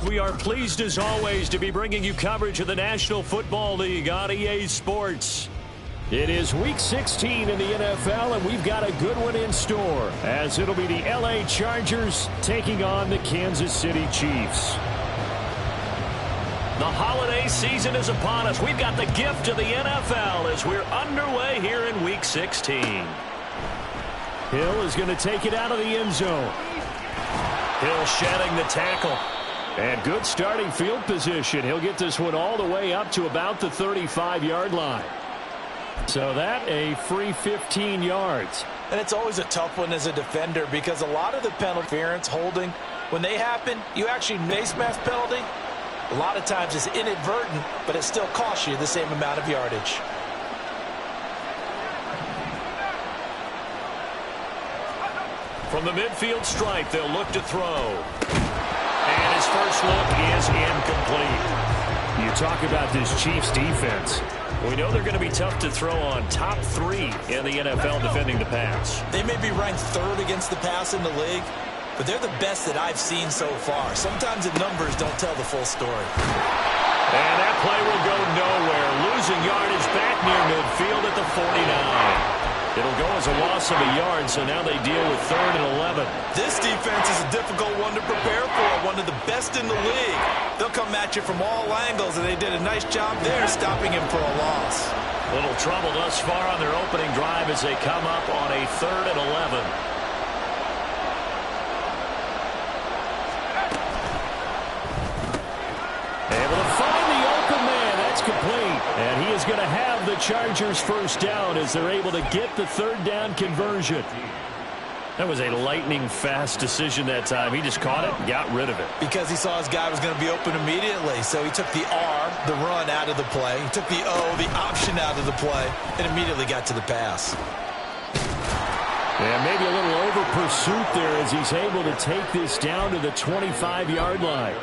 We are pleased as always to be bringing you coverage of the National Football League on EA Sports. It is Week 16 in the NFL, and we've got a good one in store, as it'll be the LA Chargers taking on the Kansas City Chiefs. The holiday season is upon us. We've got the gift of the NFL as we're underway here in Week 16. Hill is going to take it out of the end zone. Hill shedding the tackle. And good starting field position. He'll get this one all the way up to about the 35-yard line. So that a free 15 yards. And it's always a tough one as a defender because a lot of the penalty interference, holding, when they happen, you actually face mask penalty. A lot of times it's inadvertent, but it still costs you the same amount of yardage. From the midfield stripe, they'll look to throw. And his first look is incomplete. You talk about this Chiefs defense. We know they're going to be tough to throw on, top 3 in the NFL defending the pass. They may be ranked 3rd against the pass in the league, but they're the best that I've seen so far. Sometimes the numbers don't tell the full story. And that play will go nowhere. Losing yardage back near midfield at the 49. It'll go as a loss of a yard, so now they deal with 3rd and 11. This defense is a difficult one to prepare for, one of the best in the league. They'll come at you from all angles, and they did a nice job there stopping him for a loss. Little trouble thus far on their opening drive as they come up on a 3rd and 11. Able to find the open man. That's complete. And he is going to have the Chargers first down as they're able to get the 3rd down conversion. That was a lightning-fast decision that time. He just caught it and got rid of it. Because he saw his guy was going to be open immediately. So he took the R, the run, out of the play. He took the O, the option, out of the play, and immediately got to the pass. And maybe a little over-pursuit there as he's able to take this down to the 25-yard line.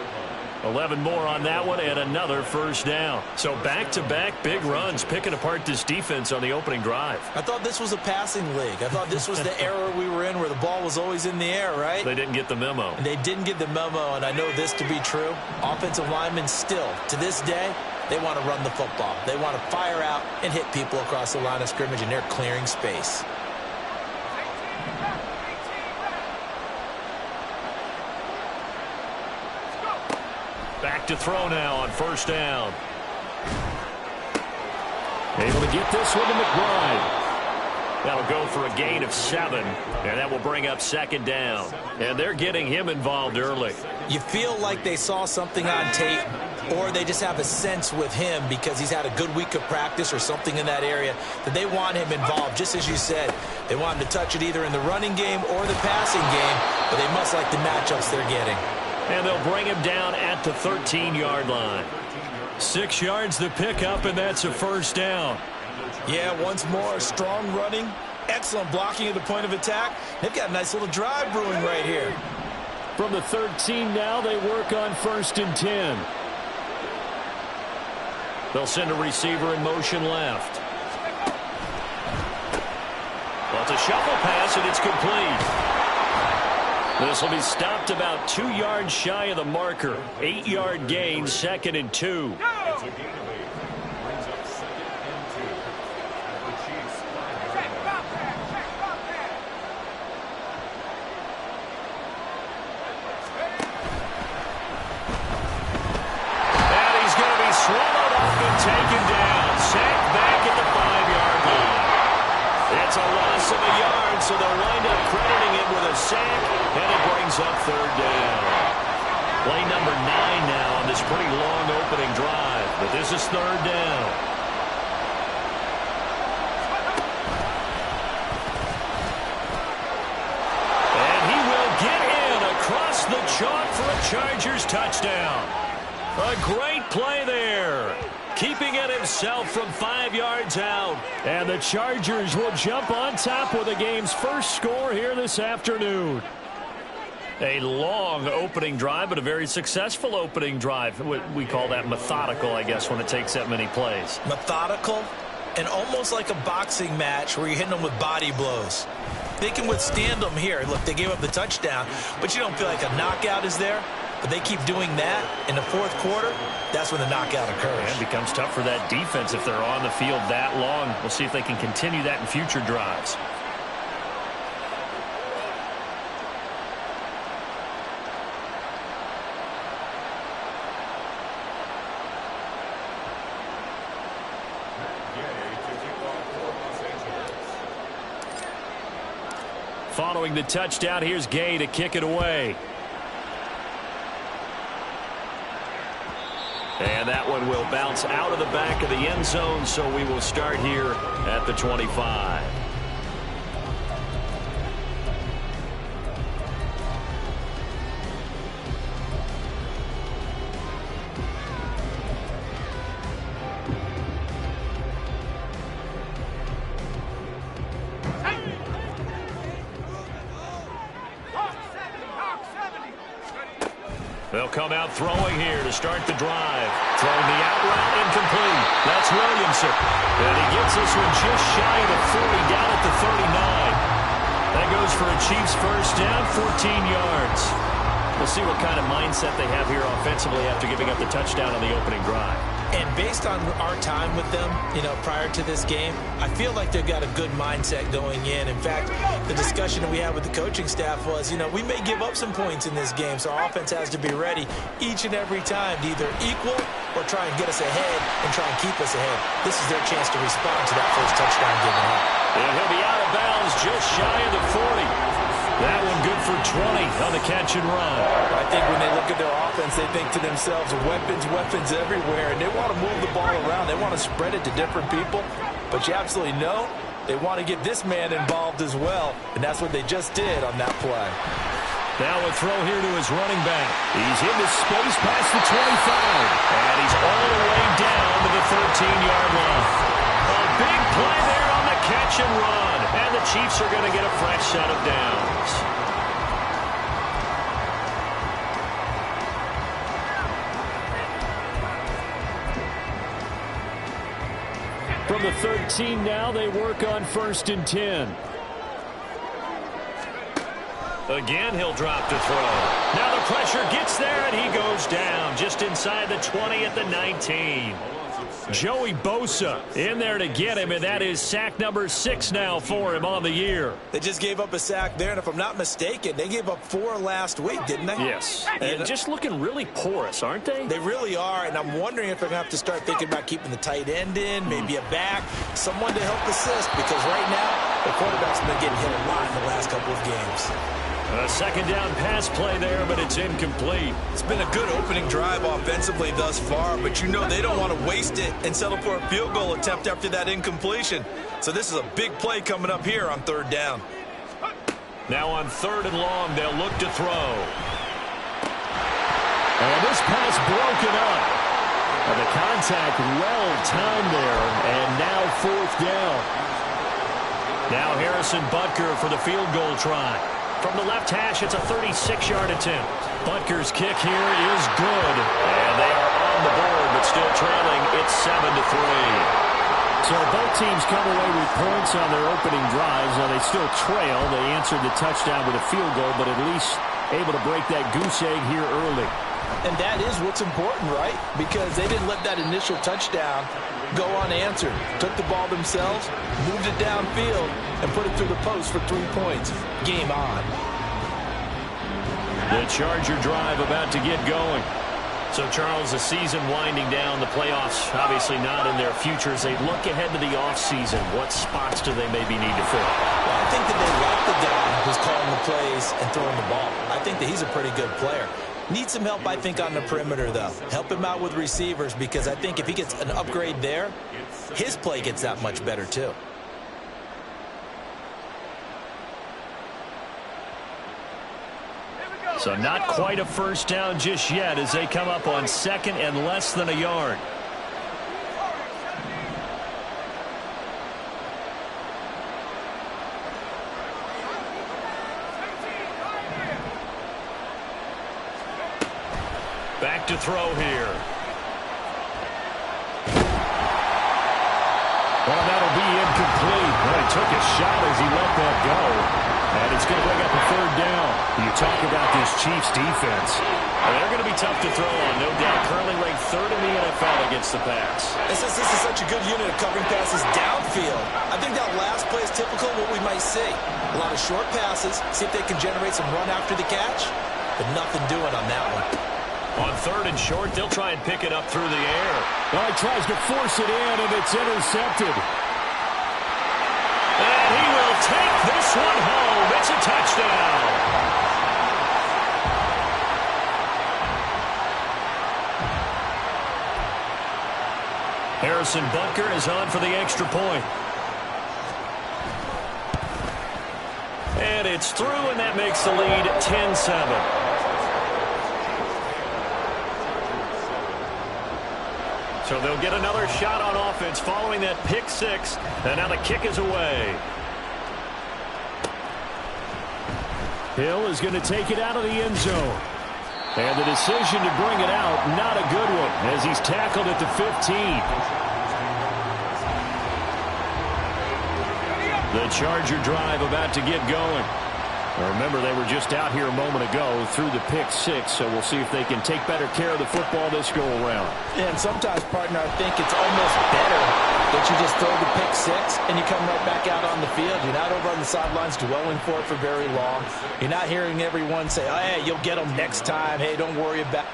11 more on that one and another first down. So back-to-back big runs picking apart this defense on the opening drive. I thought this was a passing league. I thought this was the era we were in where the ball was always in the air, right? They didn't get the memo. And they didn't get the memo, and I know this to be true. Offensive linemen still, to this day, they want to run the football. They want to fire out and hit people across the line of scrimmage, and they're clearing space. Back to throw now on first down. Able to get this one to McBride. That'll go for a gain of 7, and that will bring up 2nd down. And they're getting him involved early. You feel like they saw something on tape, or they just have a sense with him because he's had a good week of practice or something in that area that they want him involved. Just as you said, they want him to touch it either in the running game or the passing game, but they must like the matchups they're getting. And they'll bring him down at the 13-yard line. 6 yards the pickup, and that's a first down. Yeah, once more, strong running, excellent blocking at the point of attack. They've got a nice little drive brewing right here. From the 13 now, they work on 1st and 10. They'll send a receiver in motion left. Well, it's a shuffle pass, and it's complete. This will be stopped about 2 yards shy of the marker. 8-yard gain, 2nd and 2. Swallowed up and taken down. Sacked back at the 5-yard line. It's a loss of a yard, so they'll wind up crediting it with a sack, and it brings up 3rd down. Play number 9 now on this pretty long opening drive, but this is 3rd down. And he will get in across the chalk for a Chargers touchdown. A great play there. Keeping it himself from 5 yards out. And the Chargers will jump on top with the game's first score here this afternoon. A long opening drive, but a very successful opening drive. We call that methodical, I guess, when it takes that many plays. Methodical and almost like a boxing match where you're hitting them with body blows. They can withstand them here. Look, they gave up the touchdown, but you don't feel like a knockout is there. but they keep doing that in the fourth quarter, that's when the knockout occurs. And it becomes tough for that defense if they're on the field that long. We'll see if they can continue that in future drives. Following the touchdown, here's Gay to kick it away. And that one will bounce out of the back of the end zone, so we will start here at the 25. They'll come out throwing here to start the drive. Throwing the out route, incomplete. That's Williamson. And he gets this one just shy of the 40, down at the 39. That goes for a Chiefs first down, 14 yards. We'll see what kind of mindset they have here offensively after giving up the touchdown on the opening drive. And based on our time with them, prior to this game, I feel like they've got a good mindset going in. In fact, the discussion that we had with the coaching staff was, we may give up some points in this game, so our offense has to be ready each and every time to either equal or try and get us ahead and try and keep us ahead. This is their chance to respond to that first touchdown given up. And he'll be out of bounds just shy of the 40. That one good for 20 on the catch and run. I think when they look at their offense, they think to themselves, weapons everywhere, and they want to move the ball around. They want to spread it to different people, but you absolutely know they want to get this man involved as well, and that's what they just did on that play. Now a throw here to his running back. He's into space past the 25, and he's all the way down to the 13-yard line. A big play there on the catch and run, and the Chiefs are going to get a fresh set of downs. From the 13 now, they work on 1st and 10. Again, he'll drop to throw. Now the pressure gets there, and he goes down just inside the 20 at the 19. Joey Bosa in there to get him, and that is sack number 6 now for him on the year. They just gave up a sack there, and if I'm not mistaken, they gave up 4 last week, didn't they? Yes. And just looking really porous, aren't they? They really are, and I'm wondering if they're going to have to start thinking about keeping the tight end in, maybe a back, someone to help assist, because right now, the quarterback's been getting hit a lot in the last couple of games. A second down pass play there, but it's incomplete. It's been a good opening drive offensively thus far, but they don't want to waste it and settle for a field goal attempt after that incompletion. So this is a big play coming up here on 3rd down. Now on 3rd and long, they'll look to throw. And this pass broken up. And the contact well timed there, and now 4th down. Now Harrison Butker for the field goal try. From the left hash, it's a 36-yard attempt. Butker's kick here is good. And they are on the board, but still trailing. It's 7-3. So both teams come away with points on their opening drives. Now they still trail. They answered the touchdown with a field goal, but at least able to break that goose egg here early. And that is what's important, right? Because they didn't let that initial touchdown go unanswered. Took the ball themselves, moved it downfield, and put it through the post for 3 points. Game on. The Charger drive about to get going. So, Charles, the season winding down, the playoffs obviously not in their future. As they look ahead to the offseason, what spots do they maybe need to fill? Well, I think that they like the guy who's calling the plays and throwing the ball. I think that he's a pretty good player. Needs some help, I think, on the perimeter, though. Help him out with receivers, because I think if he gets an upgrade there, his play gets that much better, too. So not quite a first down just yet as they come up on 2nd and less than a yard. Back to throw here. Well, that'll be incomplete. Well, he took a shot as he let that go. And it's going to bring up a third down. You talk about this Chiefs defense. They're going to be tough to throw on, no doubt. Currently ranked third in the NFL against the pass. This is such a good unit of covering passes downfield. I think that last play is typical of what we might see. A lot of short passes, see if they can generate some run after the catch, but nothing doing on that one. On third and short, they'll try and pick it up through the air. Well, he tries to force it in, and it's intercepted. And he will take this one home. It's a touchdown. Harrison Butker is on for the extra point. And it's through, and that makes the lead 10-7. So they'll get another shot on offense following that pick six. And now the kick is away. Hill is going to take it out of the end zone. And the decision to bring it out, not a good one, as he's tackled at the 15. The Charger drive about to get going. Remember, they were just out here a moment ago through the pick six, so we'll see if they can take better care of the football this go-around. And sometimes, partner, I think it's almost better that you just throw the pick six and you come right back out on the field. You're not over on the sidelines dwelling for it for very long. You're not hearing everyone say, oh, hey, you'll get them next time. Hey, don't worry about it.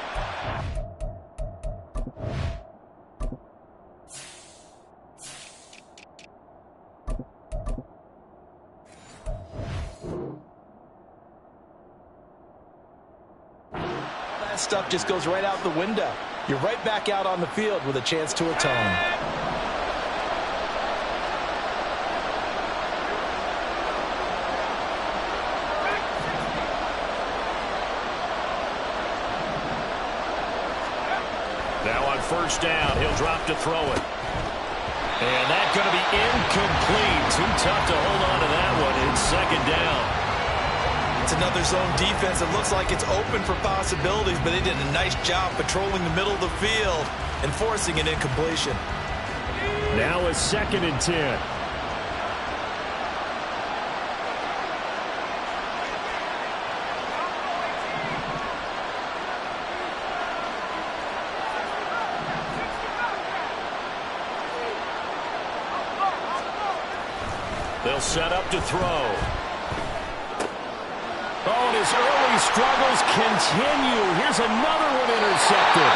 Stuff just goes right out the window. You're right back out on the field with a chance to atone. Now on first down, he'll drop to throw it. And that's going to be incomplete. Too tough to hold on to that one. It's second down. It's another zone defense. It looks like it's open for possibilities, but they did a nice job patrolling the middle of the field and forcing an incompletion. Now a 2nd and 10. They'll set up to throw. Oh, and his early struggles continue. Here's another one intercepted.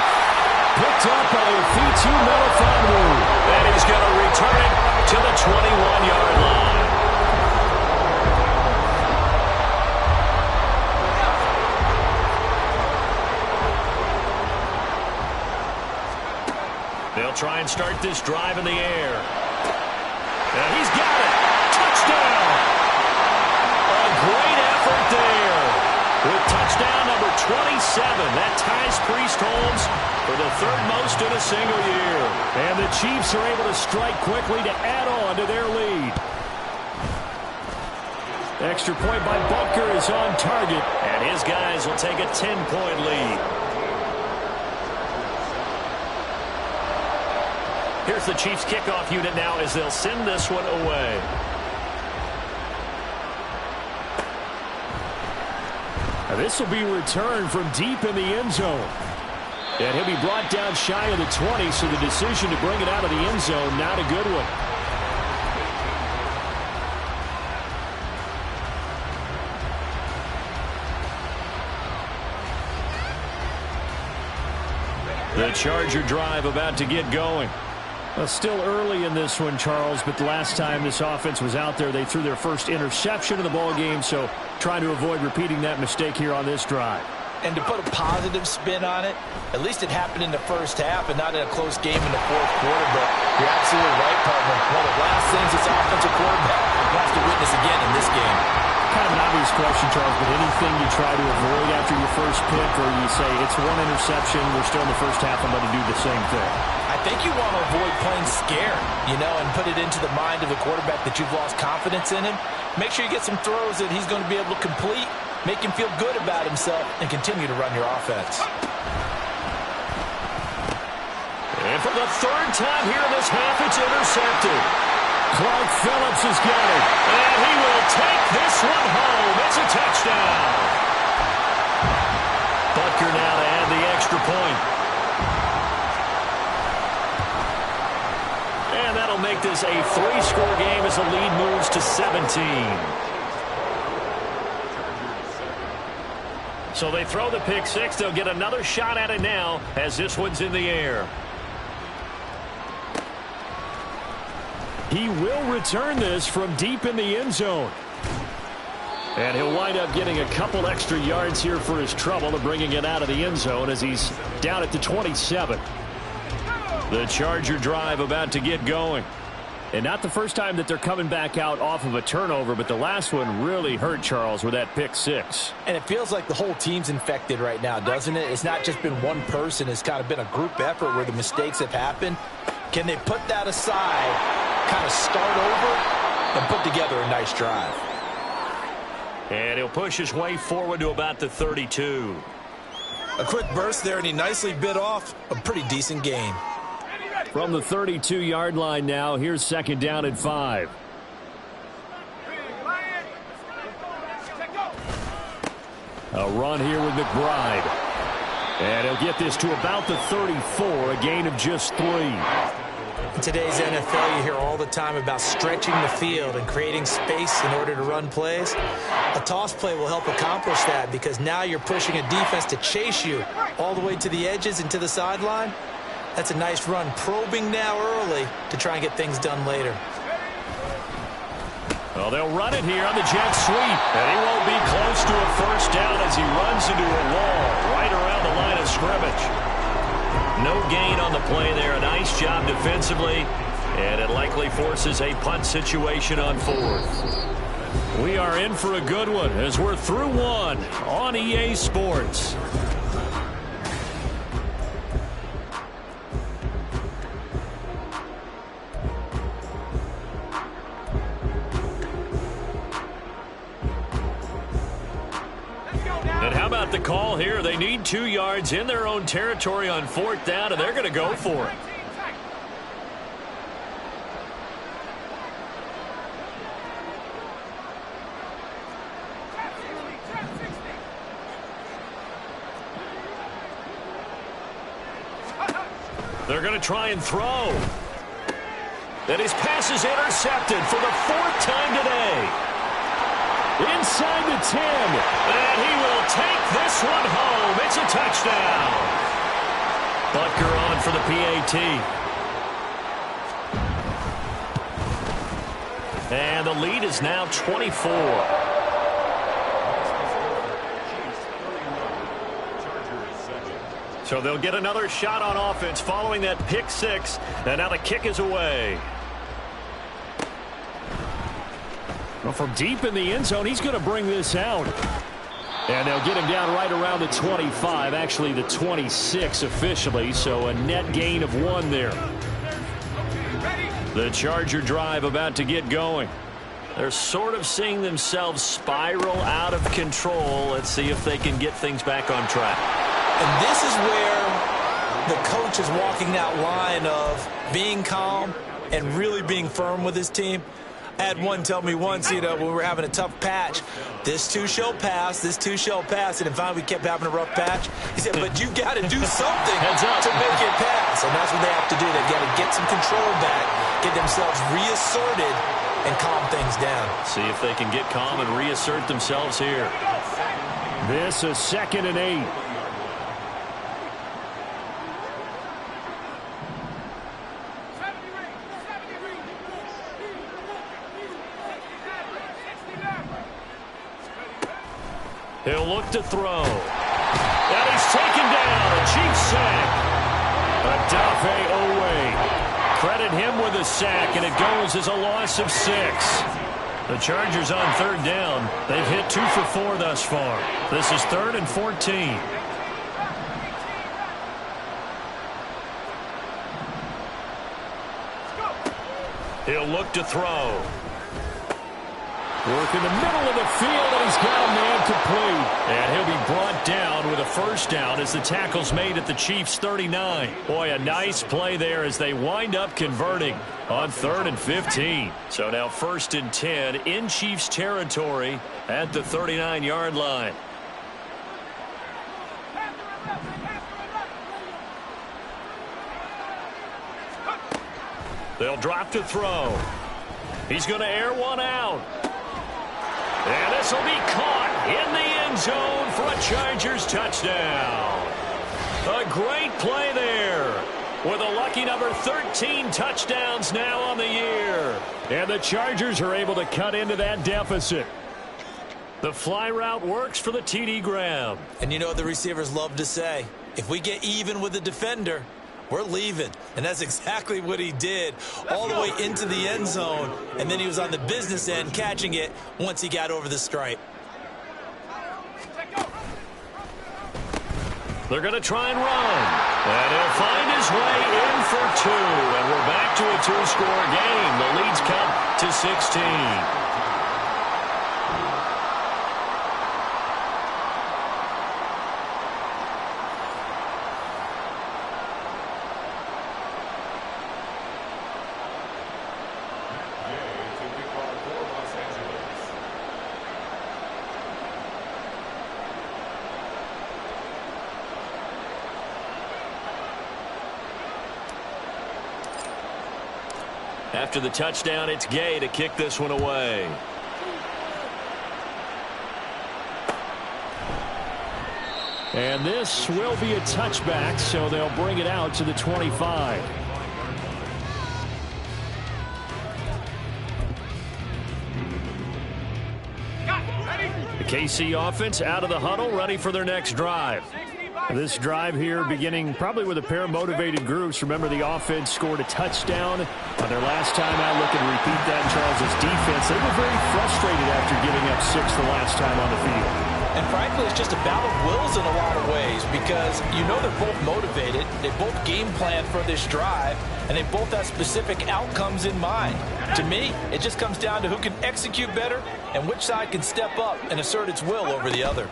Picked up by Fitu Melifonwu. And he's going to return it to the 21-yard line. They'll try and start this drive in the air. And he's got it. Touchdown. A great effort there. With touchdown number 27, that ties Priest Holmes for the third most in a single year. And the Chiefs are able to strike quickly to add on to their lead. Extra point by Butker is on target. And his guys will take a 10-point lead. Here's the Chiefs kickoff unit now as they'll send this one away. Now this will be returned from deep in the end zone. And he'll be brought down shy of the 20, so the decision to bring it out of the end zone, not a good one. The Charger drive about to get going. Well, still early in this one, Charles, but the last time this offense was out there, they threw their first interception of the ball game, so trying to avoid repeating that mistake here on this drive. And to put a positive spin on it, at least it happened in the first half and not in a close game in the fourth quarter, but you're absolutely right, partner. One of the last things this offensive quarterback wants to witness again in this game. Kind of an obvious question, Charles, but anything you try to avoid after your first pick, or you say it's one interception, we're still in the first half, I'm going to do the same thing? I think you want to avoid playing scared, and put it into the mind of the quarterback that you've lost confidence in him. Make sure you get some throws that he's going to be able to complete, make him feel good about himself, and continue to run your offense. And for the third time here in this half, it's intercepted. Clark Phillips has got it. And he will take this one home. It's a touchdown. Butker now to add the extra point. And that'll make this a 3-score game as the lead moves to 17. So they throw the pick six. They'll get another shot at it now as this one's in the air. He will return this from deep in the end zone. And he'll wind up getting a couple extra yards here for his trouble and bringing it out of the end zone as he's down at the 27. The Charger drive about to get going. And not the first time that they're coming back out off of a turnover, but the last one really hurt, Charles, with that pick six. And it feels like the whole team's infected right now, doesn't it? It's not just been one person. It's kind of been a group effort where the mistakes have happened. Can they put that aside, kind of start over, and put together a nice drive? And he'll push his way forward to about the 32. A quick burst there, and he nicely bit off a pretty decent gain. From the 32-yard line now, here's second down at 5. A run here with McBride. And he'll get this to about the 34, a gain of just 3. In today's NFL, you hear all the time about stretching the field and creating space in order to run plays. A toss play will help accomplish that because now you're pushing a defense to chase you all the way to the edges and to the sideline. That's a nice run, probing now early to try and get things done later. Well, they'll run it here on the jet sweep, and he won't be close to a first down as he runs into a wall right around the line of scrimmage. No gain on the play there. A nice job defensively, and it likely forces a punt situation on 4th. We are in for a good one as we're through one on EA Sports. And how about the call here? They need 2 yards in their own territory on 4th down, and they're going to go for it. They're going to try and throw. And his pass is intercepted for the 4th time today. Inside the 10. And he will take this one home. It's a touchdown. Butker on for the PAT. And the lead is now 24. So they'll get another shot on offense following that pick six. And now the kick is away. Well, from deep in the end zone, he's going to bring this out. And they'll get him down right around the 25, actually the 26 officially, so a net gain of 1 there. The Charger drive about to get going. They're sort of seeing themselves spiral out of control. Let's see if they can get things back on track. And this is where the coach is walking that line of being calm and really being firm with his team. I had one tell me once, when we were having a tough patch, this too shall pass, this too shall pass. And finally we kept having a rough patch. He said, but you got to do something to make it pass. And that's what they have to do. They've got to get some control back, get themselves reasserted, and calm things down. See if they can get calm and reassert themselves here. This is 2nd and 8. He'll look to throw. And he's taken down. A cheap sack. Adafe Owe. Credit him with a sack, and it goes as a loss of 6. The Chargers on 3rd down. They've hit 2 for 4 thus far. This is 3rd and 14. He'll look to throw. Work in the middle of the field, and he's got a man complete. And he'll be brought down with a first down as the tackle's made at the Chiefs' 39. Boy, a nice play there as they wind up converting on 3rd and 15. So now 1st and 10 in Chiefs territory at the 39-yard line. They'll drop to throw. He's going to air one out. And this will be caught in the end zone for a Chargers touchdown. A great play there with a lucky number 13 touchdowns now on the year. And the Chargers are able to cut into that deficit. The fly route works for the TD grab. And you know what the receivers love to say? If we get even with the defender, we're leaving. And that's exactly what he did all the way into the end zone. And then he was on the business end catching it once he got over the stripe. They're going to try and run. And he'll find his way in for 2. And we're back to a 2-score game. The lead's cut to 16. After the touchdown, it's Gay to kick this one away. And this will be a touchback, so they'll bring it out to the 25. The KC offense out of the huddle, ready for their next drive. This drive here beginning probably with a pair of motivated groups. Remember, the offense scored a touchdown on their last time out. Looking to repeat that. Charles' defense, they were very frustrated after giving up 6 the last time on the field. And frankly, it's just a battle of wills in a lot of ways because you know they're both motivated. They both game plan for this drive, and they both have specific outcomes in mind. To me, it just comes down to who can execute better and which side can step up and assert its will over the other.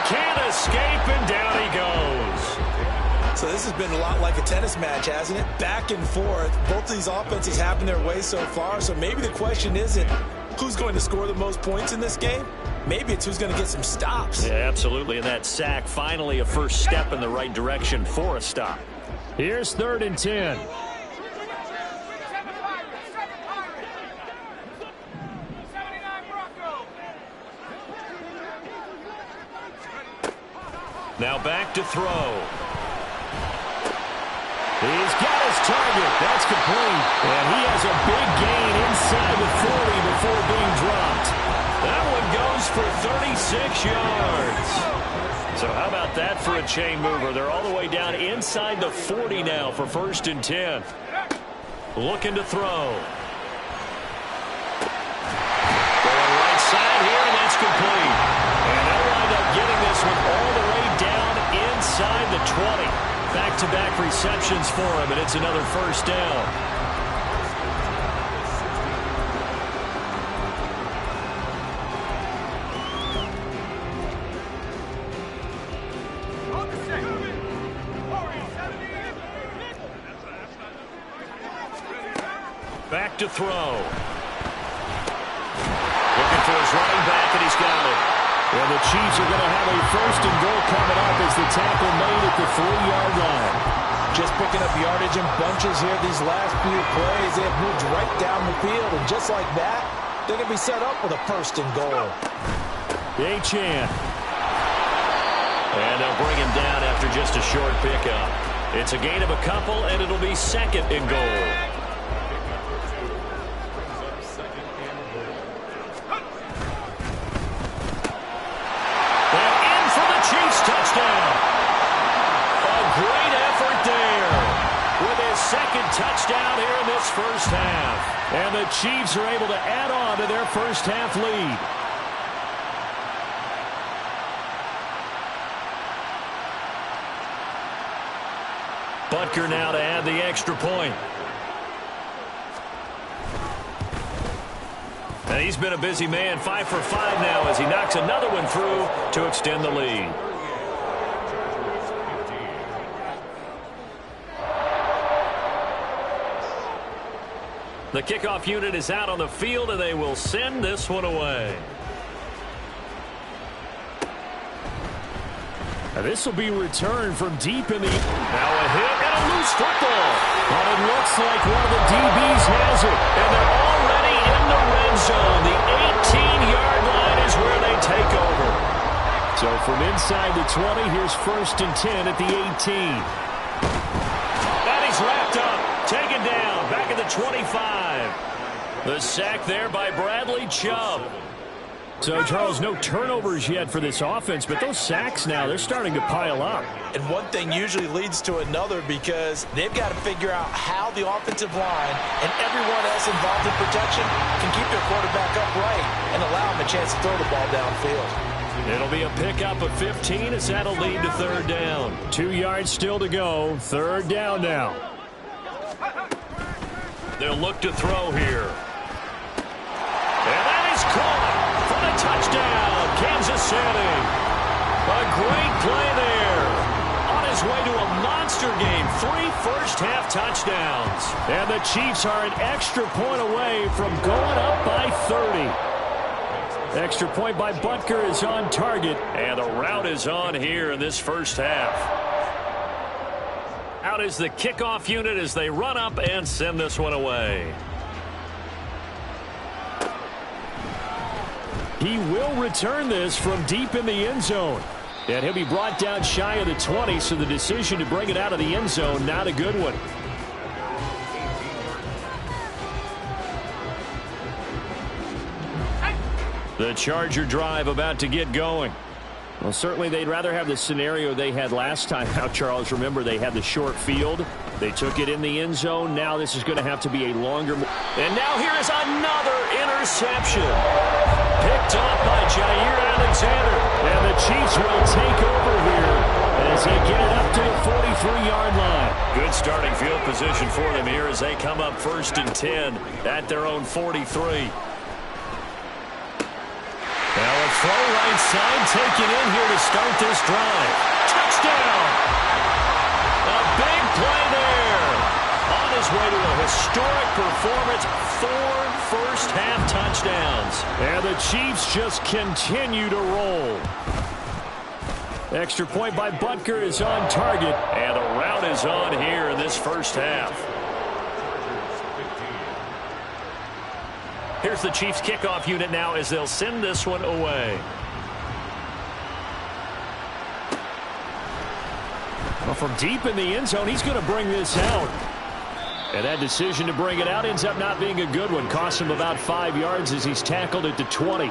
Can't escape, and down he goes. So this has been a lot like a tennis match, hasn't it? Back and forth. Both of these offenses having their way so far. So maybe the question isn't who's going to score the most points in this game. Maybe it's who's going to get some stops. Yeah, absolutely. And that sack, finally a first step in the right direction for a stop. Here's 3rd and 10. Now back to throw. He's got his target. That's complete. And he has a big gain inside the 40 before being dropped. That one goes for 36 yards. So how about that for a chain mover? They're all the way down inside the 40 now for 1st and 10. Looking to throw. Going right side here, and that's complete. And they'll wind up getting this one all the way down inside the 20. Back-to-back receptions for him, and it's another first down. Back to throw. Looking for his running back, and he's got it. Well, the Chiefs are going to have a 1st and goal coming up as the tackle made at the 3-yard line. Just picking up yardage in bunches here these last few plays. They have moved right down the field, and just like that, they're going to be set up with a 1st and goal. Achane. And they'll bring him down after just a short pickup. It's a gain of a couple, and it'll be 2nd and goal. Touchdown. A great effort there with his 2nd touchdown here in this first half. And the Chiefs are able to add on to their first half lead. Butker now to add the extra point. And he's been a busy man, 5 for 5 now as he knocks another one through to extend the lead. The kickoff unit is out on the field, and they will send this one away. And this will be returned from deep in the... Now a hit and a loose football. But it looks like one of the DBs has it. And they're already in the red zone. The 18-yard line is where they take over. So from inside the 20, here's 1st and 10 at the 18. And he's wrapped up. Taken down. Back at the 25. The sack there by Bradley Chubb. So, Charles, no turnovers yet for this offense, but those sacks now, they're starting to pile up. And one thing usually leads to another because they've got to figure out how the offensive line and everyone else involved in protection can keep their quarterback upright and allow him a chance to throw the ball downfield. It'll be a pickup of 15 as that'll lead to 3rd down. 2 yards still to go. 3rd down now. They'll look to throw here. And that is caught. For the touchdown, Kansas City. A great play there. On his way to a monster game, 3 first-half touchdowns. And the Chiefs are an extra point away from going up by 30. Extra point by Butker is on target. And the route is on here in this first half. Out is the kickoff unit as they run up and send this one away. He will return this from deep in the end zone. And he'll be brought down shy of the 20, so the decision to bring it out of the end zone, not a good one. The Charger drive about to get going. Well, certainly they'd rather have the scenario they had last time out, Charles. Remember, they had the short field. They took it in the end zone. Now this is going to have to be a longer... And now here is another interception. Picked up by Jair Alexander. And the Chiefs will take over here as they get it up to the 43-yard line. Good starting field position for them here as they come up 1st and 10 at their own 43. Now a throw right side taken in here to start this drive. Touchdown! A big play there. On his way to a historic performance, 4 first-half touchdowns. And the Chiefs just continue to roll. Extra point by Butker is on target. And the route is on here in this first half. Here's the Chiefs kickoff unit now as they'll send this one away. Well, from deep in the end zone, he's going to bring this out. And that decision to bring it out ends up not being a good one. Costs him about 5 yards as he's tackled at the 20.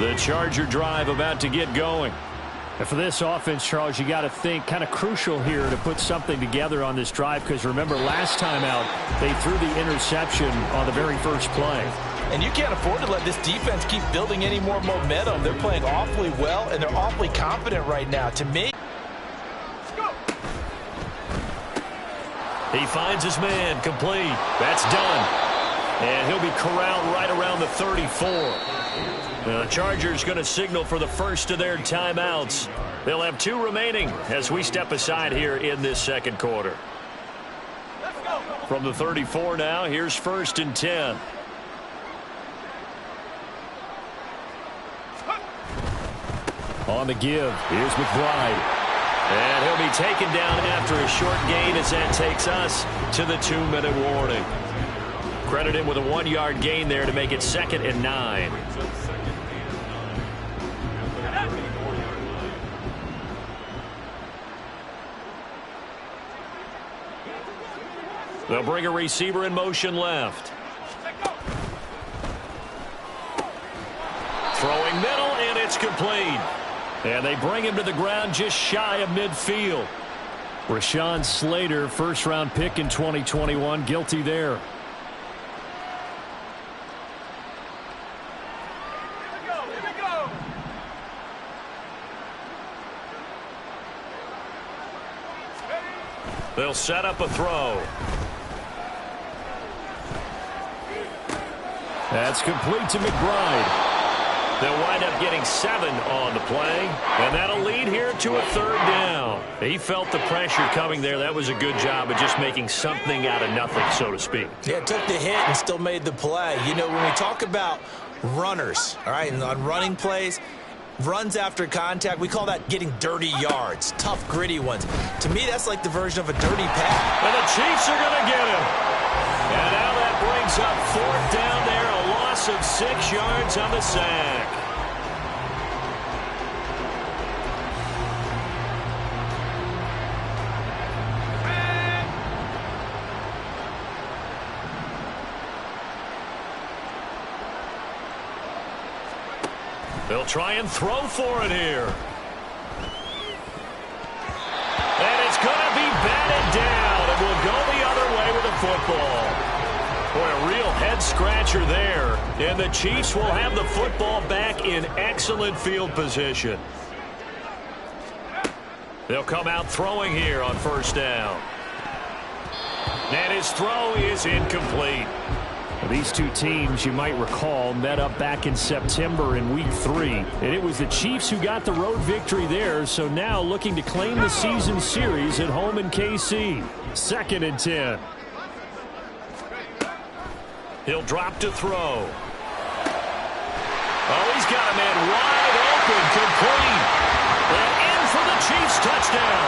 The Charger drive about to get going. And for this offense, Charles, you got to think kind of crucial here to put something together on this drive because remember last time out they threw the interception on the very first play. And you can't afford to let this defense keep building any more momentum. They're playing awfully well and they're awfully confident right now. To me, he finds his man complete. That's done. And he'll be corralled right around the 34. The Chargers going to signal for the first of their timeouts. They'll have 2 remaining as we step aside here in this second quarter. From the 34 now, here's 1st and 10. On the give, here's McBride. And he'll be taken down after a short gain as that takes us to the 2-minute warning. Credit him with a 1-yard gain there to make it 2nd and 9. They'll bring a receiver in motion left. Throwing middle, and it's complete. And they bring him to the ground just shy of midfield. Rashawn Slater, first-round pick in 2021, guilty there. They'll set up a throw. That's complete to McBride. They'll wind up getting 7 on the play, and that'll lead here to a 3rd down. He felt the pressure coming there. That was a good job of just making something out of nothing, so to speak. Yeah, took the hit and still made the play. You know, when we talk about runners, all right, and on running plays, runs after contact, we call that getting dirty yards, tough, gritty ones. To me, that's like the version of a dirty pass. And the Chiefs are going to get him. And now that brings up 4th down there, a loss of 6 yards on the sack. They'll try and throw for it here. And it's going to be batted down. It will go the other way with the football. Boy, a real head-scratcher there. And the Chiefs will have the football back in excellent field position. They'll come out throwing here on 1st down. And his throw is incomplete. These two teams, you might recall, met up back in September in Week 3. And it was the Chiefs who got the road victory there, so now looking to claim the season series at home in KC. 2nd and 10. He'll drop to throw. Oh, he's got a man wide open, complete. And in for the Chiefs touchdown.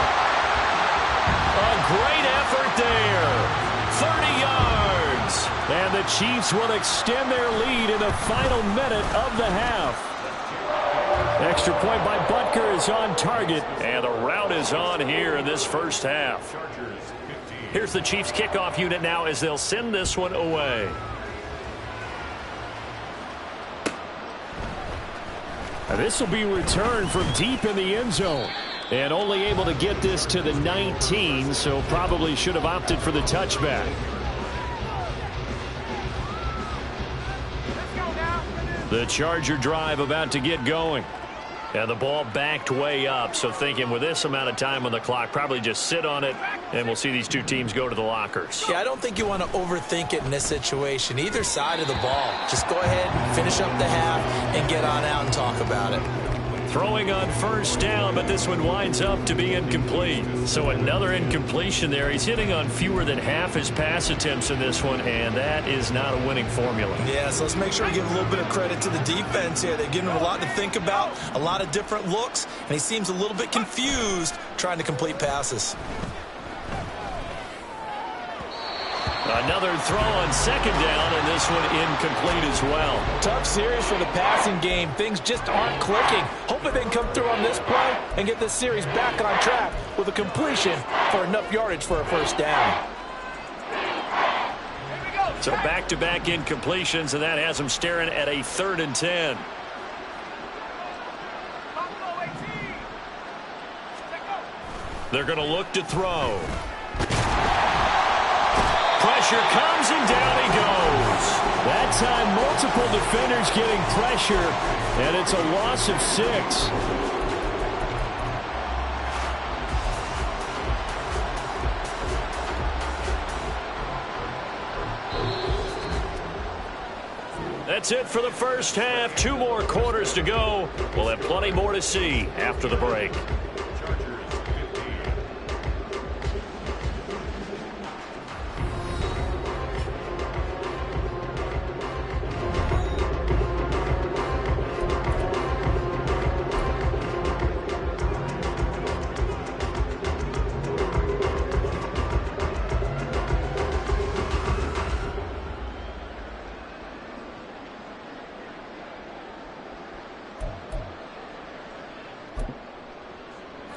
A great effort there. 30 yards. And the Chiefs will extend their lead in the final minute of the half. Extra point by Butker is on target. And the route is on here in this first half. Here's the Chiefs kickoff unit now as they'll send this one away. This will be returned from deep in the end zone. And only able to get this to the 19, so probably should have opted for the touchback. The Charger drive about to get going. And the ball backed way up, so thinking with this amount of time on the clock, probably just sit on it, and we'll see these two teams go to the lockers. Yeah, I don't think you want to overthink it in this situation. Either side of the ball. Just go ahead and finish up the half and get on out and talk about it. Throwing on 1st down, but this one winds up to be incomplete. So another incompletion there. He's hitting on fewer than half his pass attempts in this one, and that is not a winning formula. Yeah, so let's make sure we give a little bit of credit to the defense here. They've given him a lot to think about, a lot of different looks, and he seems a little bit confused trying to complete passes. Another throw on 2nd down, and this one incomplete as well. Tough series for the passing game. Things just aren't clicking. Hoping they can come through on this play and get this series back on track with a completion for enough yardage for a 1st down. So back-to-back incompletions, and that has them staring at a 3rd and 10. They're going to look to throw. Pressure comes, and down he goes. That time, multiple defenders getting pressure, and it's a loss of 6. That's it for the first half. 2 more quarters to go. We'll have plenty more to see after the break.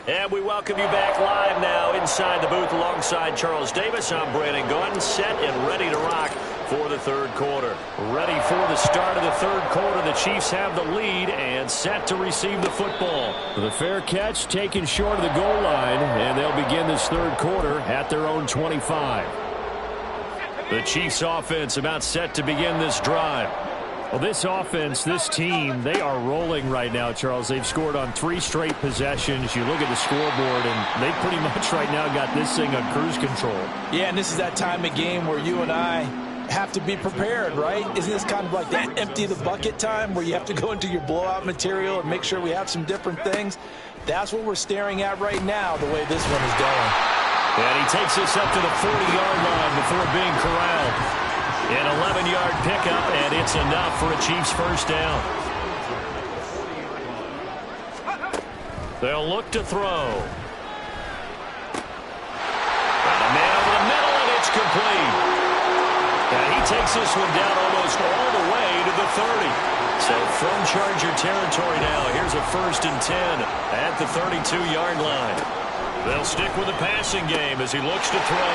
And we welcome you back live now inside the booth alongside Charles Davis. I'm Brandon Gordon, set and ready to rock for the 3rd quarter. Ready for the start of the 3rd quarter. The Chiefs have the lead and set to receive the football. The fair catch taken short of the goal line, and they'll begin this 3rd quarter at their own 25. The Chiefs offense about set to begin this drive. Well, this offense, this team, they are rolling right now, Charles. They've scored on 3 straight possessions. You look at the scoreboard, and they pretty much right now got this thing on cruise control. Yeah, and this is that time of game where you and I, have to be prepared, right? Isn't this kind of like that empty the bucket time where you have to go into your blowout material and make sure we have some different things? That's what we're staring at right now, the way this one is going. And he takes this up to the 40-yard line before being corralled. An 11-yard pickup, and it's enough for a Chiefs first down. They'll look to throw. And a man over the middle, and it's complete. And he takes this one down almost all the way to the 30. So from Charger territory now, here's a 1st and 10 at the 32-yard line. They'll stick with the passing game as he looks to throw.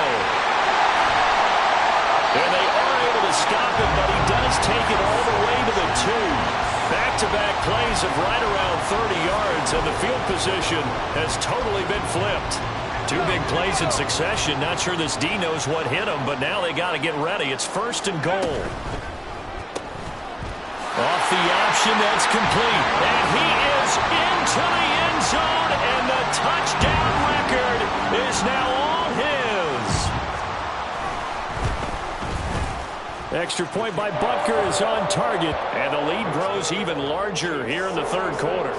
And they are able to stop him, but he does take it all the way to the 2. Back-to-back plays of right around 30 yards, and the field position has totally been flipped. 2 big plays in succession. Not sure this D knows what hit him, but now they got to get ready. It's 1st and goal. Off the option, that's complete. And he is into the end zone, and the touchdown record is now all his. Extra point by Butker is on target, and the lead grows even larger here in the 3rd quarter.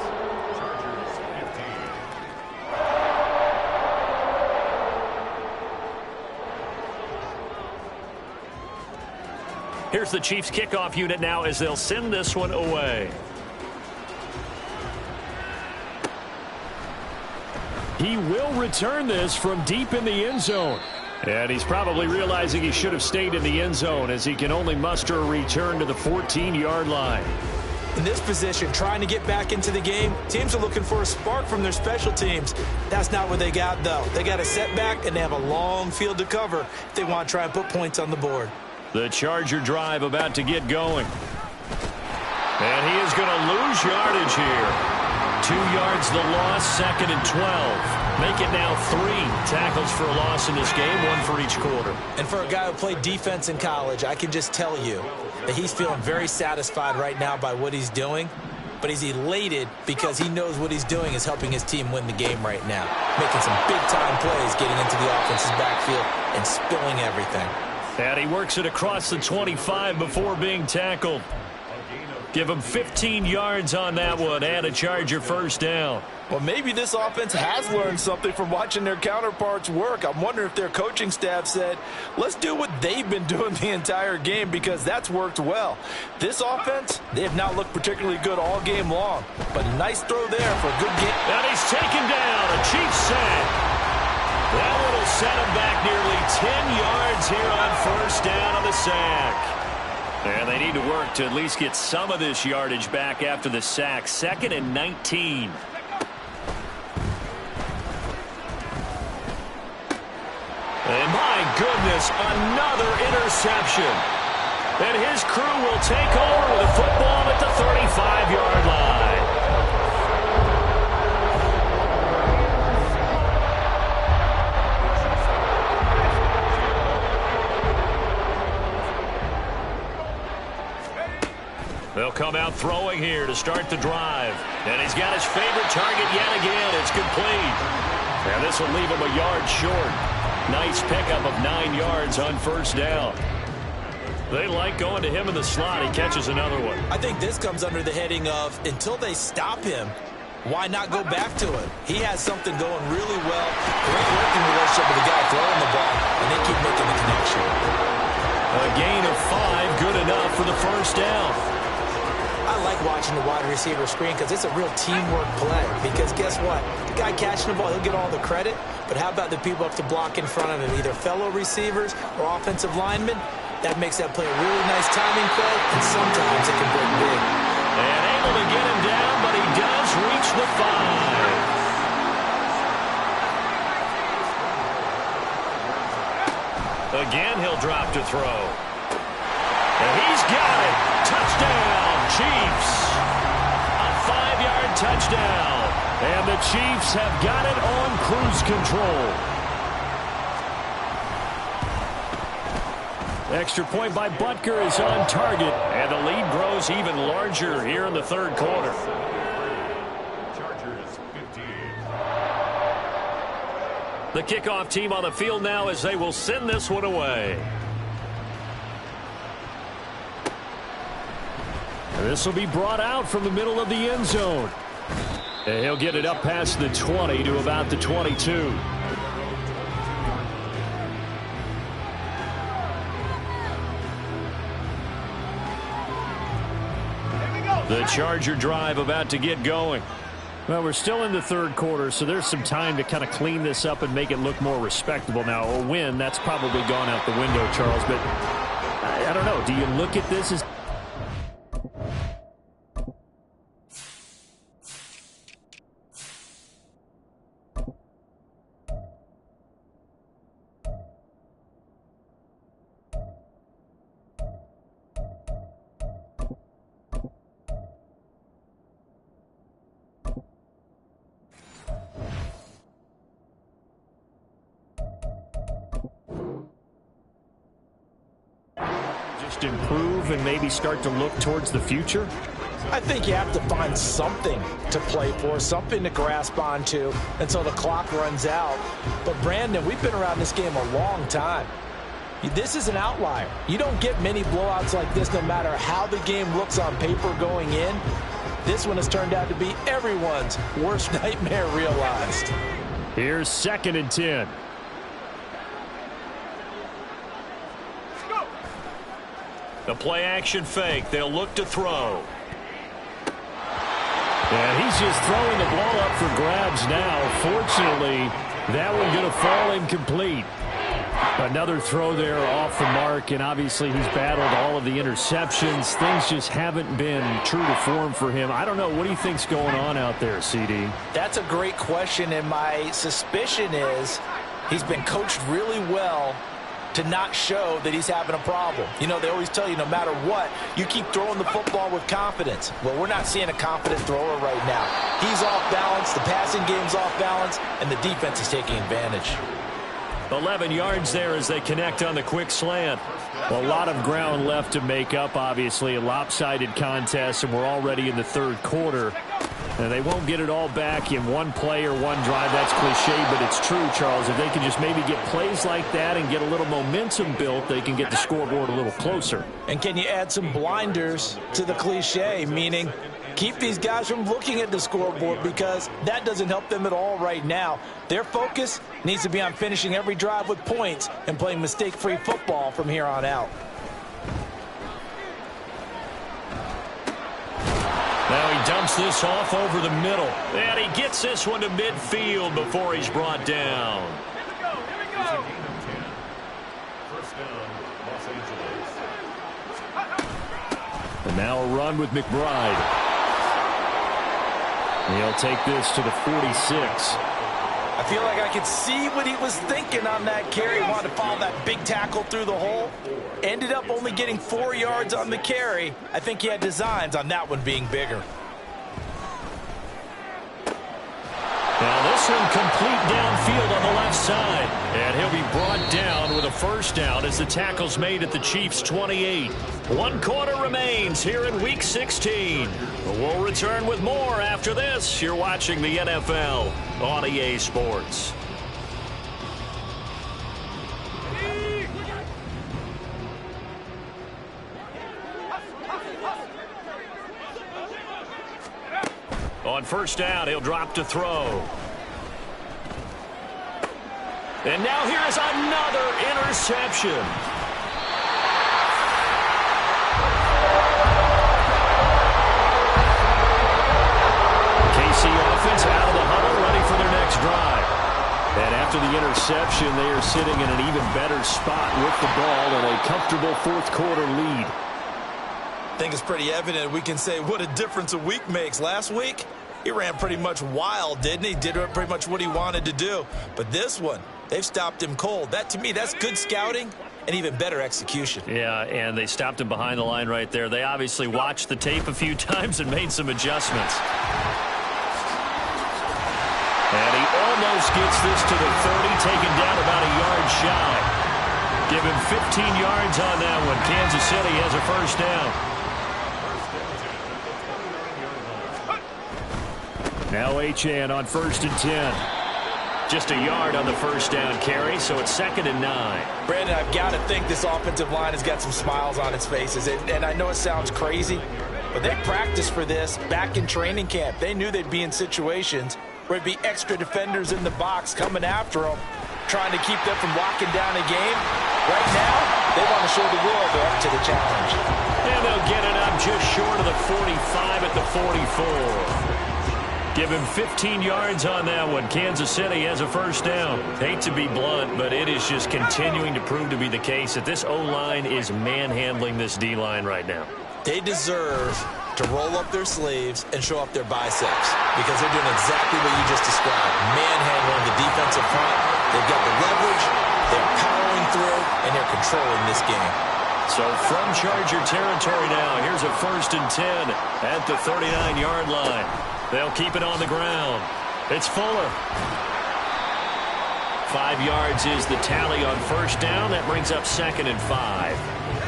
Here's the Chiefs kickoff unit now as they'll send this one away. He will return this from deep in the end zone. And he's probably realizing he should have stayed in the end zone as he can only muster a return to the 14-yard line. In this position, trying to get back into the game, teams are looking for a spark from their special teams. That's not what they got, though. They got a setback, and they have a long field to cover if they want to try and put points on the board. The Charger drive about to get going. And he is going to lose yardage here. 2 yards the loss, 2nd and 12. Make it now 3 tackles for a loss in this game, 1 for each quarter. And for a guy who played defense in college, I can just tell you that he's feeling very satisfied right now by what he's doing. But he's elated because he knows what he's doing is helping his team win the game right now. Making some big-time plays, getting into the offense's backfield and spilling everything. And he works it across the 25 before being tackled. Give him 15 yards on that one and a Charger first down. Well, maybe this offense has learned something from watching their counterparts work. I'm wondering if their coaching staff said, let's do what they've been doing the entire game because that's worked well. This offense, they have not looked particularly good all game long. But a nice throw there for a good game. And he's taken down. A Chiefs sack. That one will set him back nearly 10 yards here on first down on the sack. And they need to work to at least get some of this yardage back after the sack. 2nd and 19. And my goodness, another interception. And his crew will take over with a football at the 35-yard line. They'll come out throwing here to start the drive. And he's got his favorite target yet again. It's complete. And this will leave him a yard short. Nice pickup of 9 yards on first down. They like going to him in the slot. He catches another one. I think this comes under the heading of until they stop him, why not go back to it? He has something going really well. Great working relationship with the guy throwing the ball, and they keep making the connection. A gain of 5, good enough for the first down. I like watching the wide receiver screen because it's a real teamwork play. Because guess what? The guy catching the ball, he'll get all the credit. But how about the people up to block in front of him, either fellow receivers or offensive linemen? That makes that play a really nice timing play, and sometimes it can break big. And able to get him down, but he does reach the 5. Again, he'll drop to throw. And he's got it. Touchdown, Chiefs. A 5-yard touchdown. And the Chiefs have got it on cruise control. Extra point by Butker is on target. And the lead grows even larger here in the 3rd quarter. The kickoff team on the field now as they will send this one away. This will be brought out from the middle of the end zone. And he'll get it up past the 20 to about the 22. The Charger drive about to get going. Well, we're still in the third quarter, so there's some time to kind of clean this up and make it look more respectable. Now, a win, that's probably gone out the window, Charles, but I don't know. Do you look at this as... improve and maybe start to look towards the future? I think you have to find something to play for, something to grasp onto until the clock runs out. But, Brandon, we've been around this game a long time. This is an outlier. You don't get many blowouts like this no matter how the game looks on paper going in. This one has turned out to be everyone's worst nightmare realized. Here's 2nd and 10. The play-action fake. They'll look to throw. And he's just throwing the ball up for grabs now. Fortunately, that one going to fall incomplete. Another throw there off the mark, and obviously he's battled all of the interceptions. Things just haven't been true to form for him. I don't know. What do you think's going on out there, CD? That's a great question, and my suspicion is he's been coached really well to not show that he's having a problem. You know, they always tell you no matter what, you keep throwing the football with confidence. Well, we're not seeing a confident thrower right now. He's off balance, the passing game's off balance, and the defense is taking advantage. 11 yards there as they connect on the quick slant. Well, a lot of ground left to make up, obviously. A lopsided contest, and we're already in the third quarter. And they won't get it all back in one play or one drive. That's cliche, but it's true, Charles. If they can just maybe get plays like that and get a little momentum built, they can get the scoreboard a little closer. And can you add some blinders to the cliche, meaning keep these guys from looking at the scoreboard, because that doesn't help them at all right now. Their focus needs to be on finishing every drive with points and playing mistake-free football from here on out. Now he dumps this off over the middle. And he gets this one to midfield before he's brought down. And now a run with McBride. He'll take this to the 46. I feel like I could see what he was thinking on that carry. He wanted to follow that big tackle through the hole. Ended up only getting 4 yards on the carry. I think he had designs on that one being bigger. Now this one complete downfield on the left side. And he'll be brought down with a first down as the tackle's made at the Chiefs' 28. 1 quarter remains here in Week 16. We'll return with more after this. You're watching the NFL on EA Sports. On first down, he'll drop to throw. And now here is another interception. KC offense out of the huddle, ready for their next drive. And after the interception, they are sitting in an even better spot with the ball and a comfortable fourth quarter lead. I think it's pretty evident we can say what a difference a week makes. Last week, he ran pretty much wild, didn't he? Did pretty much what he wanted to do. But this one, they've stopped him cold. That, to me, that's good scouting and even better execution. Yeah, and they stopped him behind the line right there. They obviously watched the tape a few times and made some adjustments. And he almost gets this to the 30, taken down about a yard shy. Give him 15 yards on that one. Kansas City has a first down. Now Achane on 1st and 10. Just a yard on the first down carry, so it's 2nd and 9. Brandon, I've got to think this offensive line has got some smiles on its faces. And I know it sounds crazy, But they practiced for this back in training camp. They knew they'd be in situations where there'd be extra defenders in the box coming after them, trying to keep them from locking down a game. Right now, they want to show the world they're up to the challenge. And they'll get it up just short of the 45 at the 44. Give him 15 yards on that one. Kansas City has a first down. Hate to be blunt, but it is just continuing to prove to be the case that this O-line is manhandling this D-line right now. They deserve to roll up their sleeves and show up their biceps because they're doing exactly what you just described. Manhandling the defensive front. They've got the leverage, they're powering through, and they're controlling this game. So from Charger territory now, here's a 1st and 10 at the 39-yard line. They'll keep it on the ground. It's Fuller. 5 yards is the tally on first down. That brings up 2nd and 5.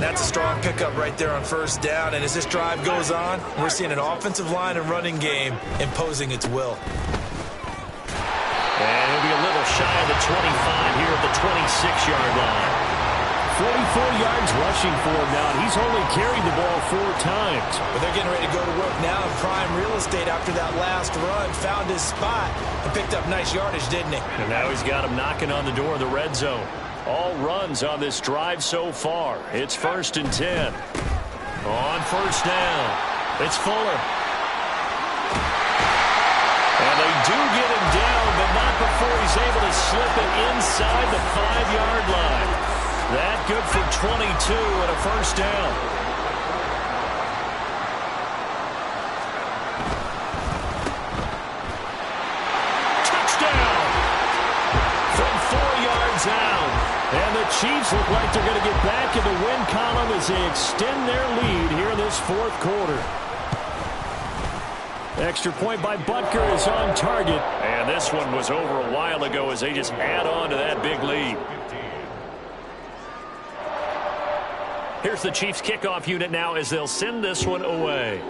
That's a strong pickup right there on first down. And as this drive goes on, we're seeing an offensive line and running game imposing its will. And he'll be a little shy of the 25 here at the 26-yard line. 44 yards rushing for him now, and he's only carried the ball 4 times. But they're getting ready to go to work now in prime real estate after that last run. Found his spot and picked up nice yardage, didn't he? And now he's got him knocking on the door of the red zone. All runs on this drive so far. It's 1st and 10. On first down, it's Fuller. And they do get him down, but not before he's able to slip it inside the 5-yard line. That good for 22 and a first down. Touchdown! From 4 yards out. And the Chiefs look like they're going to get back in the win column as they extend their lead here in this 4th quarter. Extra point by Butker is on target. And this one was over a while ago as they just add on to that big lead. Here's the Chiefs kickoff unit now as they'll send this one away.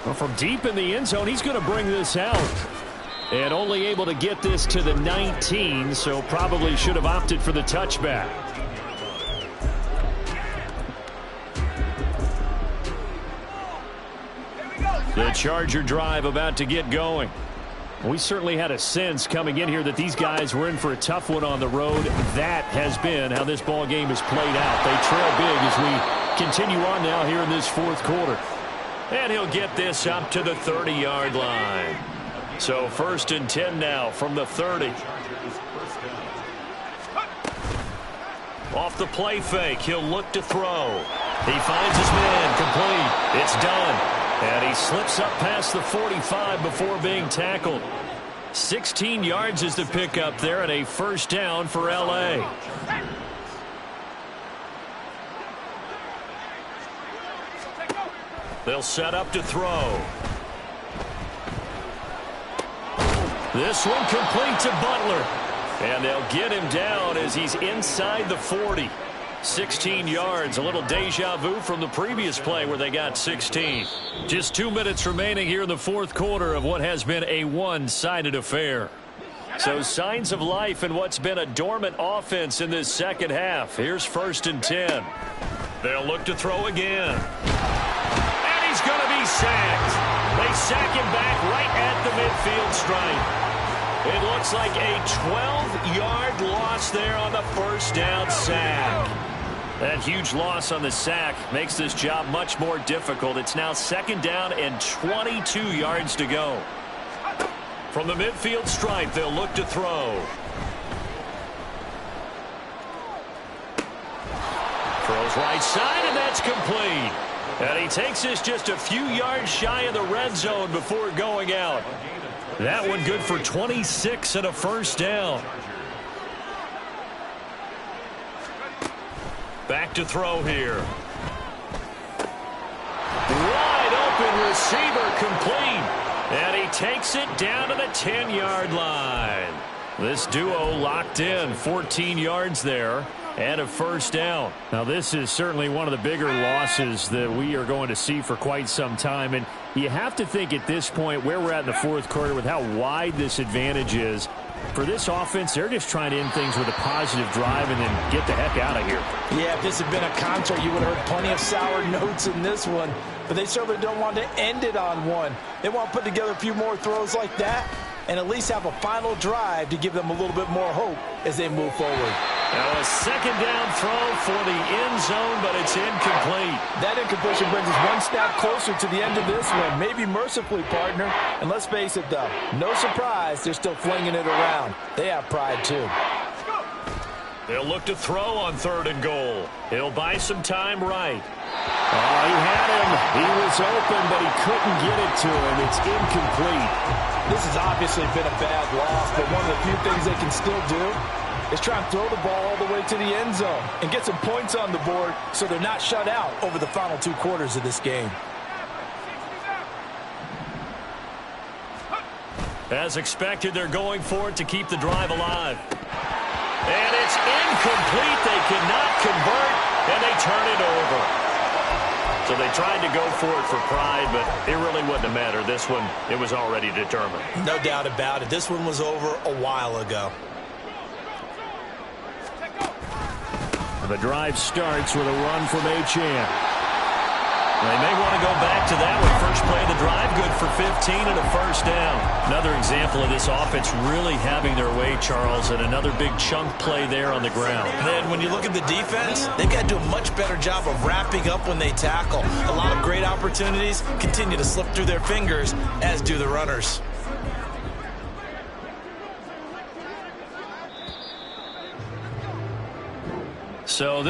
Well, from deep in the end zone, he's going to bring this out. And only able to get this to the 19, so probably should have opted for the touchback. The Charger drive about to get going. We certainly had a sense coming in here that these guys were in for a tough one on the road. That has been how this ball game has played out. They trail big as we continue on now here in this 4th quarter. And he'll get this up to the 30-yard line. So 1st and 10 now from the 30. Off the play fake, he'll look to throw. He finds his man, complete. It's done. And he slips up past the 45 before being tackled. 16 yards is the pickup there and a first down for L.A. They'll set up to throw. This one complete to Butler. And they'll get him down as he's inside the 40. 16 yards, a little deja vu from the previous play where they got 16. Just 2 minutes remaining here in the 4th quarter of what has been a one-sided affair. So signs of life in what's been a dormant offense in this second half. Here's 1st and 10. They'll look to throw again. And he's going to be sacked. They sack him back right at the midfield stripe. It looks like a 12-yard loss there on the first down sack. That huge loss on the sack makes this job much more difficult. It's now 2nd down and 22 yards to go. From the midfield stripe, they'll look to throw. Throws right side, and that's complete. And he takes this just a few yards shy of the red zone before going out. That one good for 26 and a first down. Back to throw here. Wide open receiver complete. And he takes it down to the 10-yard line. This duo locked in, 14 yards there. And a first down. Now, this is certainly one of the bigger losses that we are going to see for quite some time. And you have to think at this point where we're at in the 4th quarter with how wide this advantage is, For this offense, they're just trying to end things with a positive drive and then get the heck out of here. Yeah, if this had been a concert, you would have heard plenty of sour notes in this one. But they certainly don't want to end it on one. They want to put together a few more throws like that and at least have a final drive to give them a little bit more hope as they move forward. Now a second down throw for the end zone, but it's incomplete. That incompletion brings us one snap closer to the end of this one. Maybe mercifully, partner. And let's face it, though, no surprise, they're still flinging it around. They have pride, too. They'll look to throw on 3rd and goal. He'll buy some time right. Oh, he had him. He was open, but he couldn't get it to him. It's incomplete. This has obviously been a bad loss, but one of the few things they can still do is try and throw the ball all the way to the end zone and get some points on the board so they're not shut out over the final 2 quarters of this game. As expected, they're going for it to keep the drive alive. And it's incomplete. They cannot convert, and they turn it over. So they tried to go for it for pride, but it really wouldn't have mattered. This one, it was already determined. No doubt about it. This one was over a while ago. The drive starts with a run from Achane. They may want to go back to that one. First play of the drive, good for 15 and a first down. Another example of this offense really having their way, Charles, and another big chunk play there on the ground. And then when you look at the defense, they've got to do a much better job of wrapping up when they tackle. A lot of great opportunities continue to slip through their fingers, as do the runners. So this